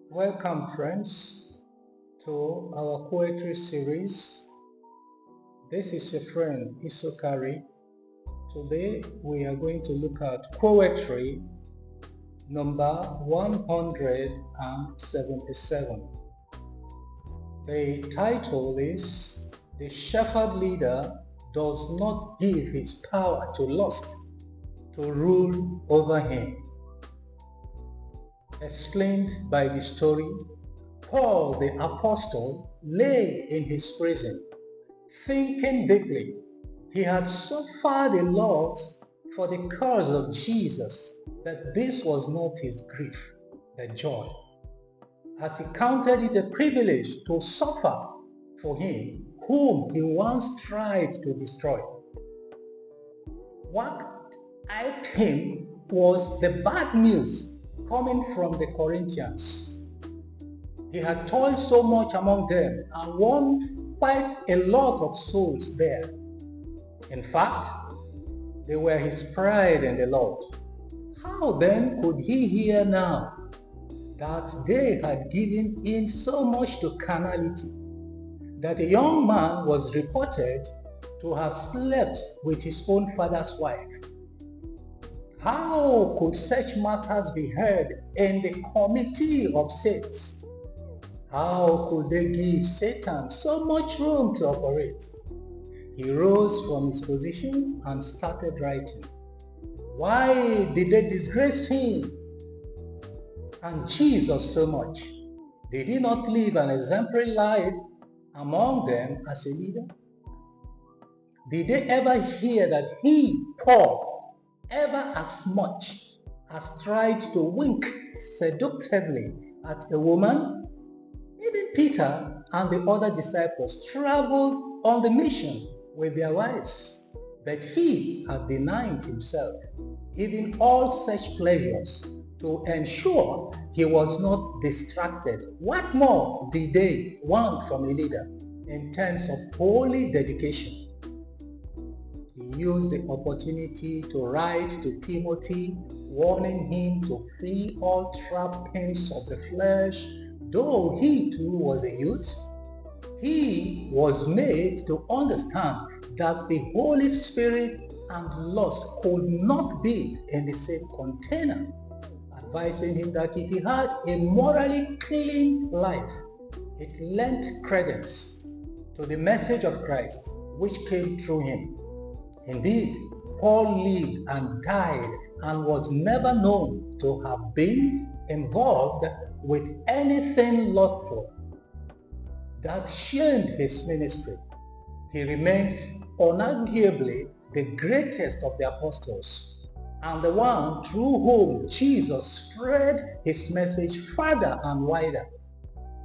Welcome friends to our poetry series. This is your friend Isokari. Today we are going to look at poetry number 177. The title is "The Shepherd Leader Does Not Give His Power to Lust to Rule Over Him." Explained by the story, Paul the Apostle lay in his prison, thinking deeply. He had suffered a lot for the cause of Jesus, but this was not his grief, but joy, as he counted it a privilege to suffer for him whom he once tried to destroy. What ailed him was the bad news coming from the Corinthians. He had toiled so much among them and won quite a lot of souls there. In fact, they were his pride in the Lord. How then could he hear now that they had given in so much to carnality, that a young man was reported to have slept with his own father's wife? How could such matters be heard in the committee of saints? How could they give Satan so much room to operate? He rose from his position and started writing. Why did they disgrace him and Jesus so much? Did he not live an exemplary life among them as a leader? Did they ever hear that he, Paul, ever as much as tried to wink seductively at a woman? Even Peter and the other disciples traveled on the mission with their wives, but he had denied himself even all such pleasures to ensure he was not distracted. What more did they want from a leader in terms of holy dedication? He used the opportunity to write to Timothy, warning him to flee all trappings of the flesh. Though he too was a youth, he was made to understand that the Holy Spirit and lust could not be in the same container, advising him that if he had a morally clean life, it lent credence to the message of Christ which came through him. Indeed, Paul lived and died and was never known to have been involved with anything lustful that shamed his ministry. He remains unarguably the greatest of the apostles and the one through whom Jesus spread his message farther and wider.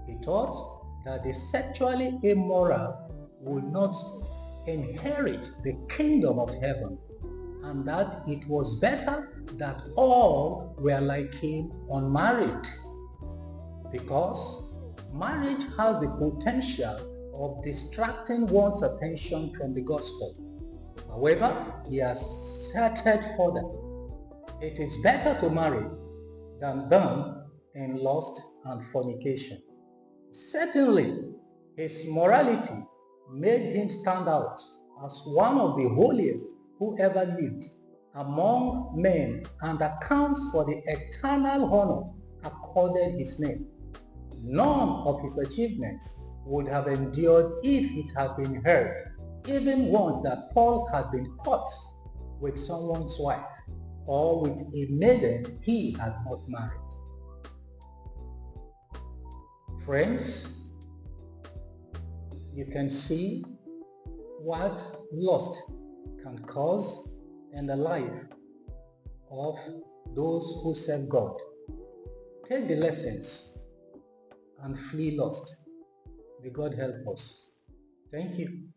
He taught that the sexually immoral would not inherit the kingdom of heaven, and that it was better that all were like him unmarried, because marriage has the potential of distracting one's attention from the gospel. However, he has stated further, it is better to marry than burn in lust and fornication. Certainly, his morality made him stand out as one of the holiest who ever lived among men and accounts for the eternal honor accorded his name. None of his achievements would have endured if it had been heard, even once, that Paul had been caught with someone's wife or with a maiden he had not married. Friends, you can see what lust can cause in the life of those who serve God. Take the lessons and flee lust. May God help us. Thank you.